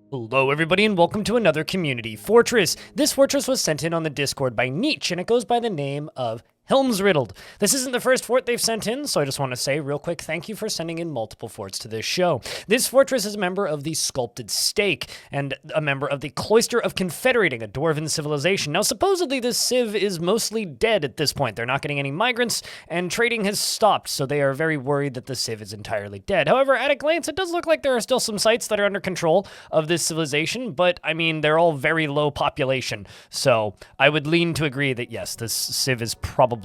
Hello everybody and welcome to another community fortress. This fortress was sent in on the Discord by Neech and it goes by the name of Helmsriddled. This isn't the first fort they've sent in, so I just want to say real quick thank you for sending in multiple forts to this show. This fortress is a member of the Sculpted Stake and a member of the Cloister of Confederating, a dwarven civilization. Now supposedly this civ is mostly dead at this point. They're not getting any migrants and trading has stopped, so they are very worried that the civ is entirely dead. However, at a glance it does look like there are still some sites that are under control of this civilization, but I mean they're all very low population, so I would lean to agree that yes, this civ is probably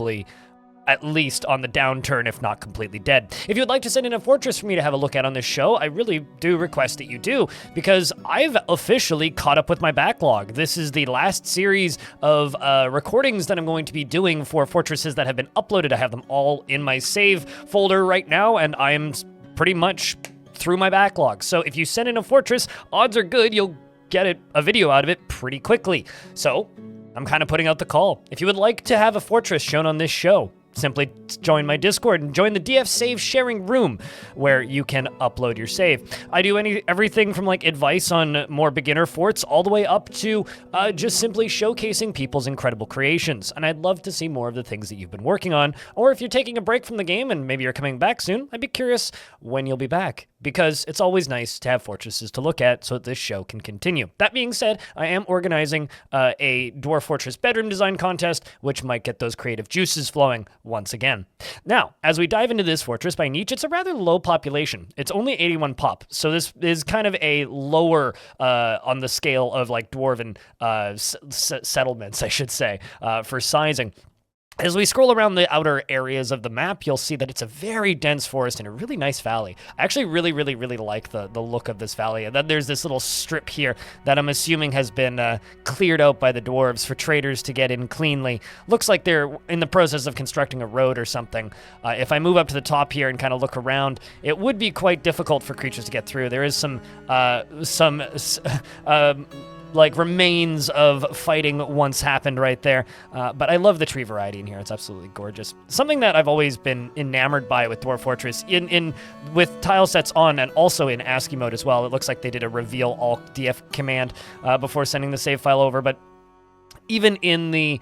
at least on the downturn, if not completely dead. If you'd like to send in a fortress for me to have a look at on this show, I really do request that you do, because I've officially caught up with my backlog. This is the last series of recordings that I'm going to be doing for fortresses that have been uploaded. I have them all in my save folder right now, and I am pretty much through my backlog. So if you send in a fortress, odds are good you'll get a video out of it pretty quickly. So I'm kind of putting out the call. If you would like to have a fortress shown on this show, simply join my Discord and join the DF Save sharing room where you can upload your save. I do everything from like advice on more beginner forts all the way up to just simply showcasing people's incredible creations. And I'd love to see more of the things that you've been working on. Or if you're taking a break from the game and maybe you're coming back soon, I'd be curious when you'll be back, because it's always nice to have fortresses to look at so that this show can continue. That being said, I am organizing a Dwarf Fortress bedroom design contest, which might get those creative juices flowing once again. Now, as we dive into this fortress by Neech, it's a rather low population. It's only 81 pop, so this is kind of a lower on the scale of like dwarven settlements, I should say, for sizing. As we scroll around the outer areas of the map, you'll see that it's a very dense forest and a really nice valley. I actually really like the look of this valley. And then there's this little strip here that I'm assuming has been cleared out by the dwarves for traders to get in cleanly. Looks like they're in the process of constructing a road or something. If I move up to the top here and kind of look around, it would be quite difficult for creatures to get through. There is some like remains of fighting once happened right there. But I love the tree variety in here. It's absolutely gorgeous. Something that I've always been enamored by with Dwarf Fortress, with tile sets on and also in ASCII mode as well. It looks like they did a reveal all DF command before sending the save file over, but even in the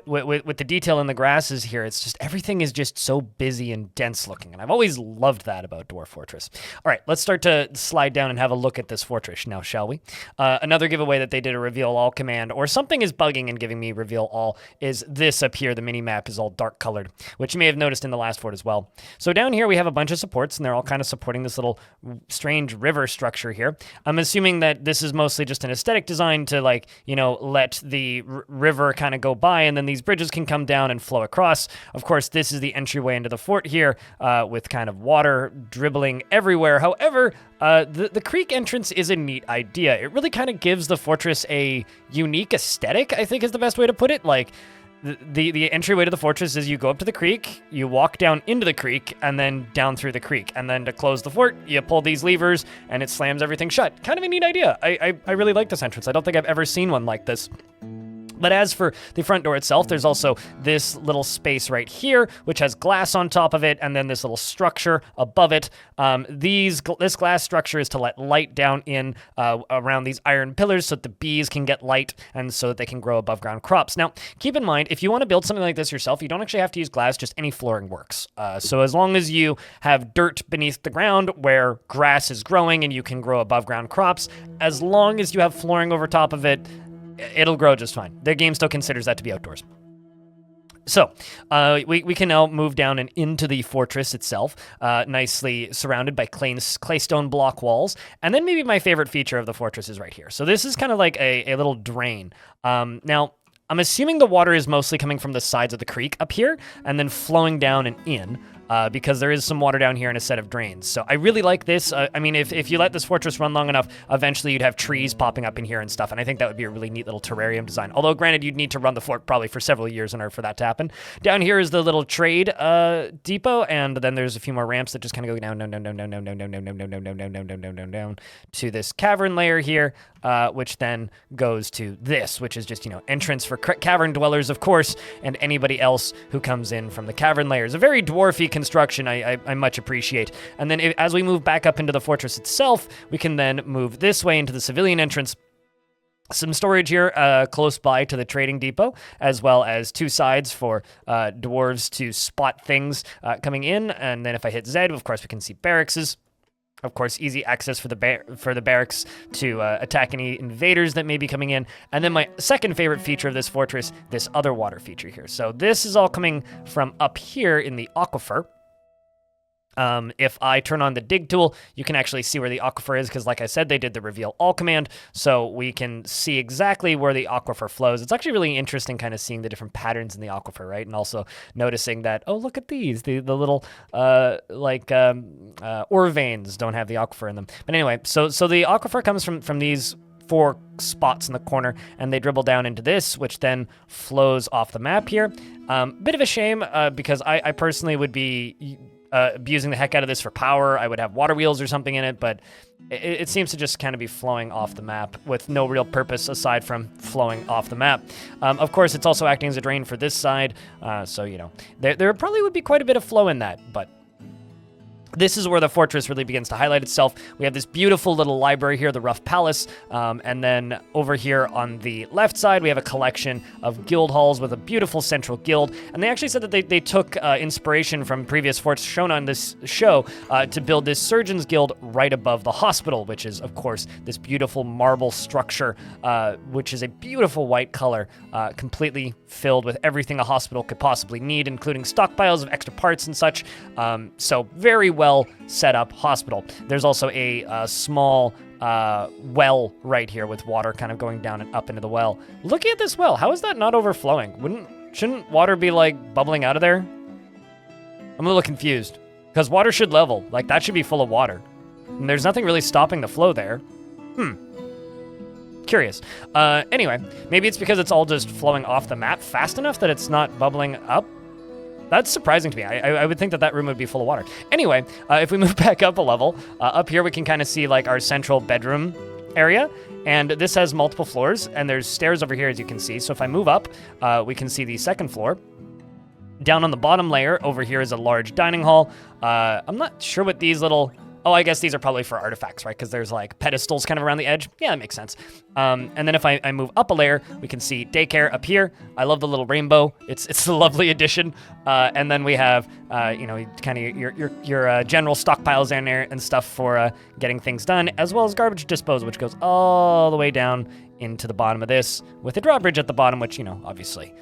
with the detail in the grasses here, it's just everything is just so busy and dense looking, and I've always loved that about Dwarf Fortress. All right, let's start to slide down and have a look at this fortress now, shall we? Another giveaway that they did a reveal all command, or something is bugging and giving me reveal all, is this up here. The mini map is all dark colored, which you may have noticed in the last fort as well. So down here we have a bunch of supports, and they're all kind of supporting this little strange river structure here. I'm assuming that this is mostly just an aesthetic design to, like, you know, let the river kind of go by, and then these bridges can come down and flow across. Of course, this is the entryway into the fort here, with kind of water dribbling everywhere. However, the creek entrance is a neat idea. It really kind of gives the fortress a unique aesthetic, I think is the best way to put it. Like, the entryway to the fortress is you go up to the creek, you walk down into the creek, and then down through the creek. And then to close the fort, you pull these levers, and it slams everything shut. Kind of a neat idea. I really like this entrance. I don't think I've ever seen one like this. But as for the front door itself, there's also this little space right here, which has glass on top of it, and then this little structure above it. This glass structure is to let light down in around these iron pillars so that the bees can get light and so that they can grow above ground crops. Now, keep in mind, if you want to build something like this yourself, you don't actually have to use glass, just any flooring works. So as long as you have dirt beneath the ground where grass is growing and you can grow above ground crops, as long as you have flooring over top of it, it'll grow just fine. The game still considers that to be outdoors. So, we can now move down and into the fortress itself, nicely surrounded by claystone block walls. And then maybe my favorite feature of the fortress is right here. So this is kind of like a little drain. Now, I'm assuming the water is mostly coming from the sides of the creek up here and then flowing down and in. Because there is some water down here and a set of drains. So I really like this. I mean, if you let this fortress run long enough, eventually you'd have trees popping up in here and stuff, and I think that would be a really neat little terrarium design. Although, granted, you'd need to run the fort probably for several years in order for that to happen. Down here is the little trade depot, and then there's a few more ramps that just kind of go down to this cavern layer here. which then goes to this, which is just, entrance for cavern dwellers, of course, and anybody else who comes in from the cavern layers. A very dwarfy construction I much appreciate. And then as we move back up into the fortress itself, we can then move this way into the civilian entrance. Some storage here close by to the trading depot, as well as two sides for dwarves to spot things coming in. And then if I hit Z, of course, we can see barracks. Of course, easy access for the barracks to attack any invaders that may be coming in. And then my second favorite feature of this fortress, this other water feature here. So this is all coming from up here in the aquifer. If I turn on the dig tool, you can actually see where the aquifer is, because like I said, they did the reveal all command, so we can see exactly where the aquifer flows. It's actually really interesting kind of seeing the different patterns in the aquifer, right? And also noticing that, oh, look at these, the little ore veins don't have the aquifer in them. But anyway, so the aquifer comes from these 4 spots in the corner, and they dribble down into this, which then flows off the map here. Bit of a shame, because I personally would be abusing the heck out of this for power. I would have water wheels or something in it, but it seems to just kind of be flowing off the map with no real purpose aside from flowing off the map. Of course, it's also acting as a drain for this side, so, there probably would be quite a bit of flow in that, but this is where the fortress really begins to highlight itself. We have this beautiful little library here, the Rough Palace, and then over here on the left side, we have a collection of guild halls with a beautiful central guild. And they actually said that they took inspiration from previous forts shown on this show to build this Surgeon's Guild right above the hospital, which is, of course, this beautiful marble structure, which is a beautiful white color, completely filled with everything a hospital could possibly need, including stockpiles of extra parts and such. So very well set up hospital. There's also a small well right here with water kind of going down and up into the well. Looking at this well, how is that not overflowing? Shouldn't water be like bubbling out of there? I'm a little confused, because water should level. Like, that should be full of water. And there's nothing really stopping the flow there. Curious. Anyway, maybe it's because it's all just flowing off the map fast enough that it's not bubbling up. That's surprising to me. I would think that room would be full of water. Anyway, if we move back up a level, up here we can kind of see like our central bedroom area, and this has multiple floors, and there's stairs over here, as you can see. So if I move up, we can see the second floor. Down on the bottom layer, over here is a large dining hall. I'm not sure what these little... Oh, I guess these are probably for artifacts, right? Because there's like pedestals kind of around the edge. Yeah, that makes sense. And then if I move up a layer, we can see daycare up here. I love the little rainbow. It's a lovely addition. And then we have, kind of your general stockpiles down there and stuff for getting things done, as well as garbage disposal, which goes all the way down into the bottom of this, with a drawbridge at the bottom, which, obviously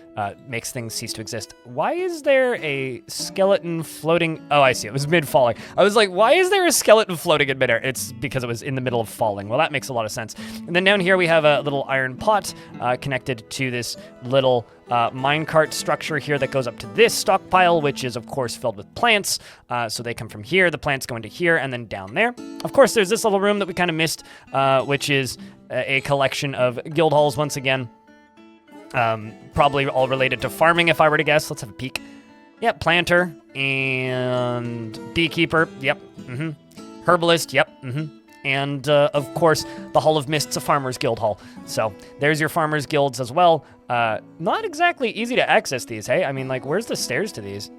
makes things cease to exist. Why is there a skeleton floating? Oh, I see. It was mid-falling. I was like, why is there a skeleton floating in midair? It's because it was in the middle of falling. Well, that makes a lot of sense. And then down here we have a little iron pot connected to this little minecart structure here that goes up to this stockpile, which is, of course, filled with plants. So they come from here, the plants go into here, and then down there. Of course, there's this little room that we kind of missed, which is a collection of guild halls once again. Probably all related to farming, if I were to guess. Let's have a peek. Yep, planter and beekeeper. Yep. Herbalist. Yep. And, of course, the Hall of Mists, a Farmer's Guild Hall. So there's your Farmer's Guilds as well. Not exactly easy to access these, hey? I mean, like, where's the stairs to these?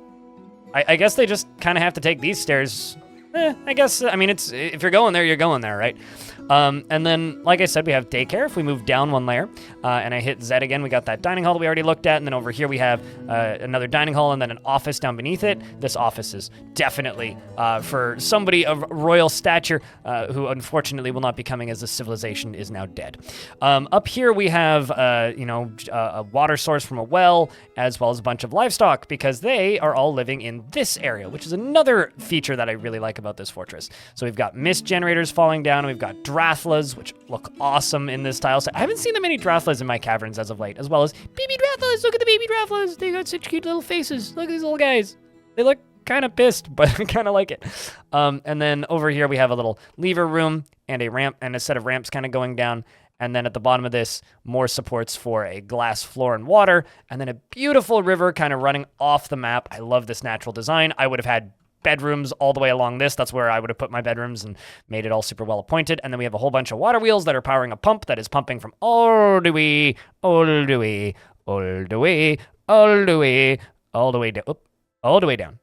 I guess they just kind of have to take these stairs. I guess, I mean, it's if you're going there, you're going there, right? And then, like I said, we have daycare. If we move down one layer, and I hit Z again, we got that dining hall that we already looked at. And then over here we have another dining hall and then an office down beneath it. This office is definitely for somebody of royal stature who unfortunately will not be coming as the civilization is now dead. Up here we have, a water source from a well, as well as a bunch of livestock, because they are all living in this area, which is another feature that I really like about this fortress. So we've got mist generators falling down, and we've got Drathlas, which look awesome in this tile set. I haven't seen that many Drathlas in my caverns as of late, as well as baby Drathlas. Look at the baby Drathlas. They got such cute little faces. Look at these little guys. They look kind of pissed, but I kind of like it. And then over here we have a little lever room and a ramp and a set of ramps kind of going down. And then at the bottom of this, more supports for a glass floor and water, and then a beautiful river kind of running off the map. I love this natural design. I would have had bedrooms all the way along this. That's where I would have put my bedrooms and made it all super well appointed. And then we have a whole bunch of water wheels that are powering a pump that is pumping from all the way, all the way, all the way, all the way, all the way down. All the way down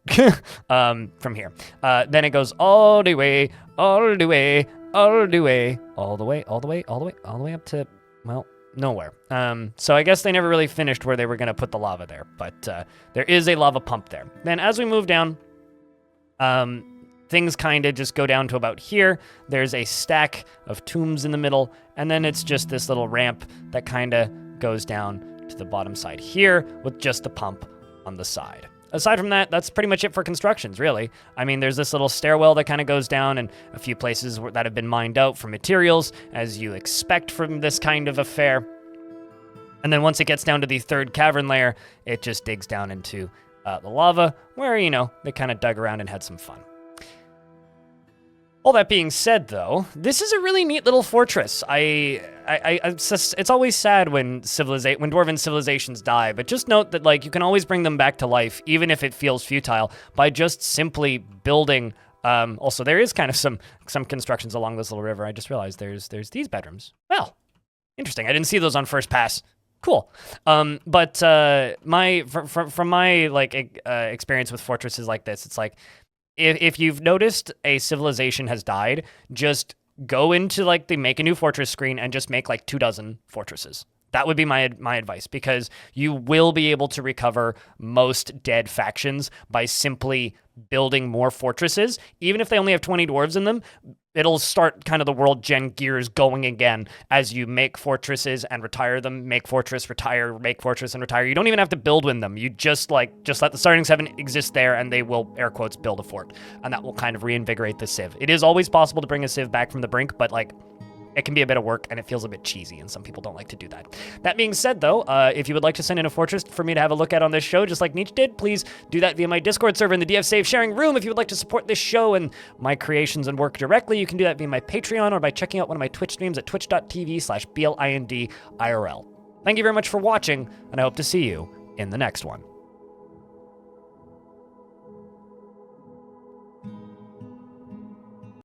from here. Then it goes all the way, all the way, all the way, all the way, all the way, all the way, all the way up to, well, nowhere. So I guess they never really finished where they were going to put the lava there, but there is a lava pump there. Then as we move down, things kind of just go down to about here. There's a stack of tombs in the middle, and then it's just this little ramp that kind of goes down to the bottom side here with just the pump on the side. Aside from that, that's pretty much it for constructions, really. I mean, there's this little stairwell that kind of goes down and a few places that have been mined out for materials, as you expect from this kind of affair. And then once it gets down to the third cavern layer, it just digs down into the lava, where, you know, they kind of dug around and had some fun. All that being said, though, this is a really neat little fortress. It's always sad when dwarven civilizations die, but just note that, like, you can always bring them back to life, even if it feels futile, by just simply building. Also, there is kind of some constructions along this little river. I just realized there's these bedrooms. Well, interesting. I didn't see those on first pass. Cool. From my experience with fortresses like this, it's like, if you've noticed a civilization has died, just go into like the make a new fortress screen and just make like 24 fortresses. That would be my advice, because you will be able to recover most dead factions by simply building more fortresses. Even if they only have 20 dwarves in them, it'll start kind of the world gen gears going again as you make fortresses and retire them, make fortress, retire, make fortress and retire. You don't even have to build with them. You just let the starting 7 exist there and they will, air quotes, build a fort. And that will kind of reinvigorate the civ. It is always possible to bring a civ back from the brink, but like, it can be a bit of work, and it feels a bit cheesy, and some people don't like to do that. That being said, though, if you would like to send in a fortress for me to have a look at on this show, just like Neech did, please do that via my Discord server in the DF Save sharing room. If you would like to support this show and my creations and work directly, you can do that via my Patreon or by checking out one of my Twitch streams at twitch.tv/BLINDIRL. Thank you very much for watching, and I hope to see you in the next one.